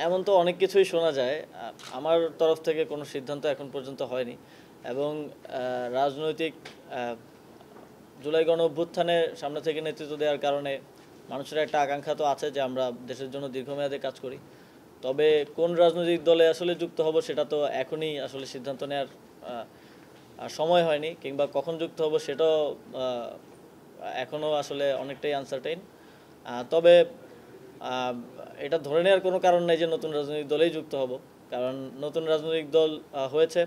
এমন তো অনেক কিছুই শোনা যায়। আমার তরফ থেকে কোনো সিদ্ধান্ত এখন পর্যন্ত হয়নি এবং রাজনৈতিক আ জুলাই গণঅভ্যুত্থানে সামনে থেকে নেতৃত্ব দেওয়ার কারণে মানুষের একটা আকাঙ্ক্ষা তো আছে যে আমরা দেশের জন্য দীর্ঘমেয়াদে কাজ করি। তবে কোন রাজনৈতিক দলে আসলে যুক্ত হব সেটা তো এখনই আসলে সিদ্ধান্ত নেওয়ার আ সময় হয়নি, কিংবা কখন যুক্ত হব সেটাও আ এখনও আসলে অনেকটাই আনসার্টেইন। তবে আ এটা ধরে নেওয়ার কোনো কারণ নেই যে নতুন রাজনৈতিক দলেই যুক্ত হব। কারণ নতুন রাজনৈতিক দল হয়েছে,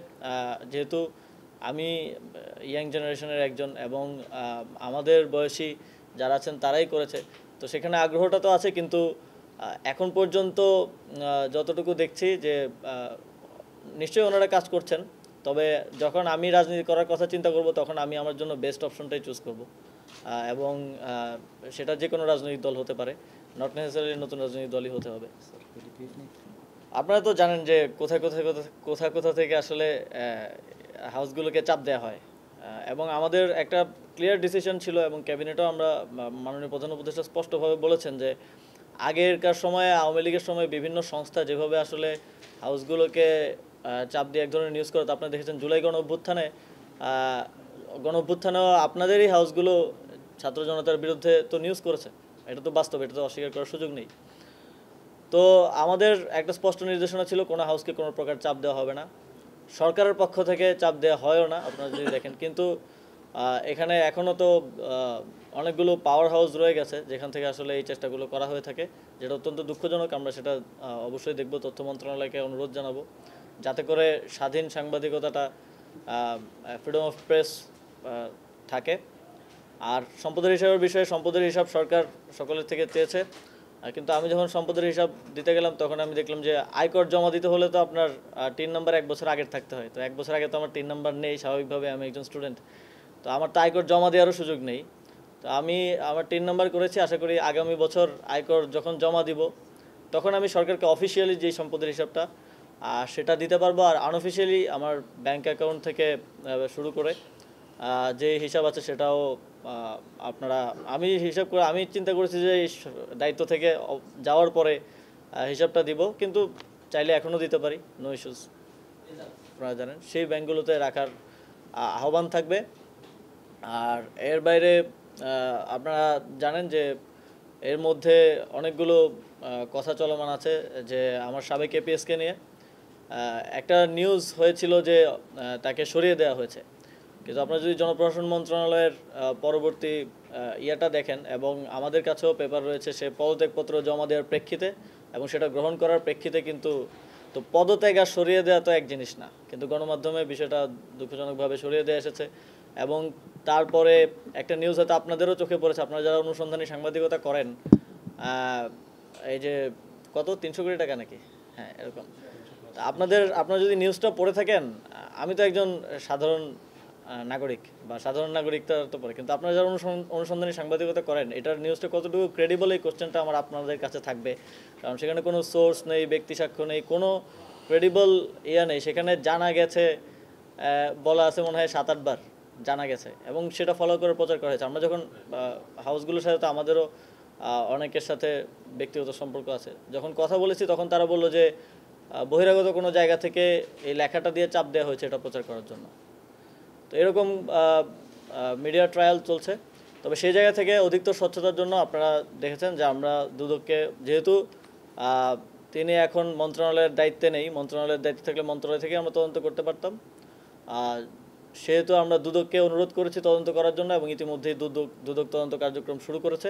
যেহেতু আমি ইয়াং জেনারেশনের একজন এবং আমাদের বয়সী যারা আছেন তারাই করেছে। তো সেখানে আগ্রহটা তো আছে, কিন্তু এখন পর্যন্ত যতটুকু দেখছি যে আ নিশ্চয়ই ওনারা কাজ করছেন। তবে যখন আমি রাজনীতি করার কথা চিন্তা করব তখন আমি আমার জন্য বেস্ট অপশনটাই চুজ করব। এবং সেটা যে কোনো রাজনৈতিক দল হতে পারে, নট নেসেসারিলি নতুন রাজনৈতিক দলই হতে হবে। আপনারা তো জানেন যে কোথা থেকে আসলে হাউসগুলোকে চাপ দেওয়া হয়, এবং আমাদের একটা ক্লিয়ার ডিসিশন ছিল এবং ক্যাবিনেটও আমরা মাননীয় প্রধান উপদেষ্টা স্পষ্টভাবে বলেছেন যে আগেরকার সময়ে আওয়ামী লীগের সময় বিভিন্ন সংস্থা যেভাবে আসলে হাউসগুলোকে চাপ দিয়ে এক ধরনের নিউজ করে, তো আপনারা দেখেছেন জুলাই গণ অভ্যুত্থানেও আপনাদেরই হাউসগুলো ছাত্র জনতার বিরুদ্ধে তো নিউজ করেছে। এটা তো বাস্তব, এটা তো অস্বীকার করার সুযোগ নেই। তো আমাদের একটা স্পষ্ট নির্দেশনা ছিল কোনো হাউসকে কোনো প্রকার চাপ দেওয়া হবে না, সরকারের পক্ষ থেকে চাপ দেওয়া হয়ও না আপনারা যদি দেখেন। কিন্তু এখানে এখনও তো অনেকগুলো পাওয়ার হাউস রয়ে গেছে যেখান থেকে আসলে এই চেষ্টাগুলো করা হয়ে থাকে, যেটা অত্যন্ত দুঃখজনক। আমরা সেটা অবশ্যই দেখব, তথ্য মন্ত্রণালয়কে অনুরোধ জানাবো যাতে করে স্বাধীন সাংবাদিকতাটা, ফ্রিডম অফ প্রেস থাকে। আর সম্পদের হিসাবের বিষয়ে সম্পদের হিসাব সরকার সকলের থেকে চেয়েছে, কিন্তু আমি যখন সম্পদের হিসাব দিতে গেলাম তখন আমি দেখলাম যে আয়কর জমা দিতে হলে তো আপনার টিন নাম্বার 1 বছর আগের থাকতে হয়। তো 1 বছর আগে তো আমার টিন নাম্বার নেই, স্বাভাবিকভাবে আমি একজন স্টুডেন্ট, তো আমার তো আয়কর জমা দেওয়ারও সুযোগ নেই। তো আমি আমার টিন নাম্বার করেছি, আশা করি আগামী বছর আয়কর যখন জমা দিব তখন আমি সরকারকে অফিসিয়ালি যেই সম্পদের হিসাবটা সেটা দিতে পারবো। আর আনঅফিসিয়ালি আমার ব্যাংক অ্যাকাউন্ট থেকে শুরু করে যে হিসাব আছে সেটাও আপনারা, আমি চিন্তা করেছি যে এই দায়িত্ব থেকে যাওয়ার পরে হিসাবটা দিব, কিন্তু চাইলে এখনও দিতে পারি, নো ইস্যুস। আপনারা জানেন সেই ব্যাংকগুলোতে রাখার আহ্বান থাকবে। আর এর বাইরে আপনারা জানেন যে এর মধ্যে অনেকগুলো কথা চলমান আছে যে আমার সাবেক এপিএসকে নিয়ে একটা নিউজ হয়েছিল যে তাকে সরিয়ে দেওয়া হয়েছে। কিন্তু আপনারা যদি জনপ্রশাসন মন্ত্রণালয়ের পরবর্তী ইয়েটা দেখেন, এবং আমাদের কাছেও পেপার রয়েছে, সে পদত্যাগপত্র জমা দেওয়ার প্রেক্ষিতে এবং সেটা গ্রহণ করার প্রেক্ষিতে, কিন্তু তো পদত্যাগ আর সরিয়ে দেওয়া তো এক জিনিস না, কিন্তু গণমাধ্যমে বিষয়টা দুঃখজনকভাবে সরিয়ে দেওয়া এসেছে। এবং তারপরে একটা নিউজ হয়তো আপনাদেরও চোখে পড়েছে, আপনারা যারা অনুসন্ধানী সাংবাদিকতা করেন, এই যে কত 300 কোটি টাকা নাকি, হ্যাঁ এরকম। আপনারা যদি নিউজটা পড়ে থাকেন, আমি তো একজন সাধারণ নাগরিক, বা সাধারণ নাগরিকটা তো পড়ে, কিন্তু আপনারা যারা অনুসন্ধানী সাংবাদিকতা করেন, এটার নিউজটা কতটুকু ক্রেডিবল, এই কোশ্চেনটা আমার আপনাদের কাছে থাকবে। কারণ সেখানে কোনো সোর্স নেই, ব্যক্তি সাক্ষ্য নেই, কোনো ক্রেডিবল ইয়া নেই। সেখানে জানা গেছে বলা আছে মনে হয় 7-8 বার জানা গেছে, এবং সেটা ফলো করে প্রচার করা হয়েছে। আমরা যখন হাউসগুলোর সাথে তো আমাদেরও অনেকের সাথে ব্যক্তিগত সম্পর্ক আছে, যখন কথা বলেছি তখন তারা বললো যে বহিরাগত কোনো জায়গা থেকে এই লেখাটা দিয়ে চাপ দেওয়া হয়েছে এটা প্রচার করার জন্য। তো এরকম মিডিয়া ট্রায়াল চলছে। তবে সেই জায়গা থেকে অধিকতর স্বচ্ছতার জন্য আপনারা দেখেছেন যে আমরা দুদককে, যেহেতু তিনি এখন মন্ত্রণালয়ের দায়িত্বে নেই, মন্ত্রণালয়ের দায়িত্বে থাকলে মন্ত্রণালয় থেকে আমরা তদন্ত করতে পারতাম, সেহেতু আমরা দুদককে অনুরোধ করেছি তদন্ত করার জন্য, এবং ইতিমধ্যেই দুদক তদন্ত কার্যক্রম শুরু করেছে।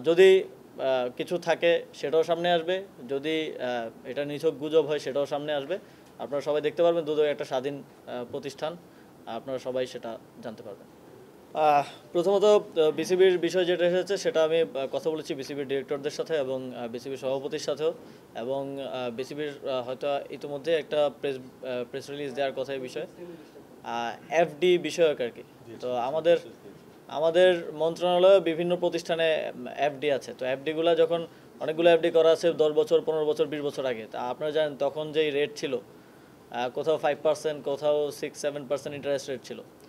যদি কিছু থাকে সেটাও সামনে আসবে, যদি এটা নিছক গুজব হয় সেটাও সামনে আসবে। আপনারা সবাই দেখতে পারবেন, দুদক একটা স্বাধীন প্রতিষ্ঠান, আপনারা সবাই সেটা জানতে পারবেন। প্রথমত বিসিবির বিষয় যেটা এসেছে সেটা আমি কথা বলেছি বিসিবির ডিরেক্টরদের সাথে এবং বিসিবির সভাপতির সাথেও, এবং বিসিবির হয়তো ইতিমধ্যে একটা প্রেস রিলিজ দেওয়ার কথা এই বিষয়ে, এফডি বিষয়ক আর কি। তো আমাদের মন্ত্রণালয়ে বিভিন্ন প্রতিষ্ঠানে এফডি আছে। তো এফডিগুলো যখন অনেকগুলো এফডি করা আছে 10 বছর, 15 বছর, 20 বছর আগে, তা আপনারা জানেন তখন যেই রেট ছিল, কোথাও 5%, কোথাও 6-7% ইন্টারেস্ট রেট ছিল।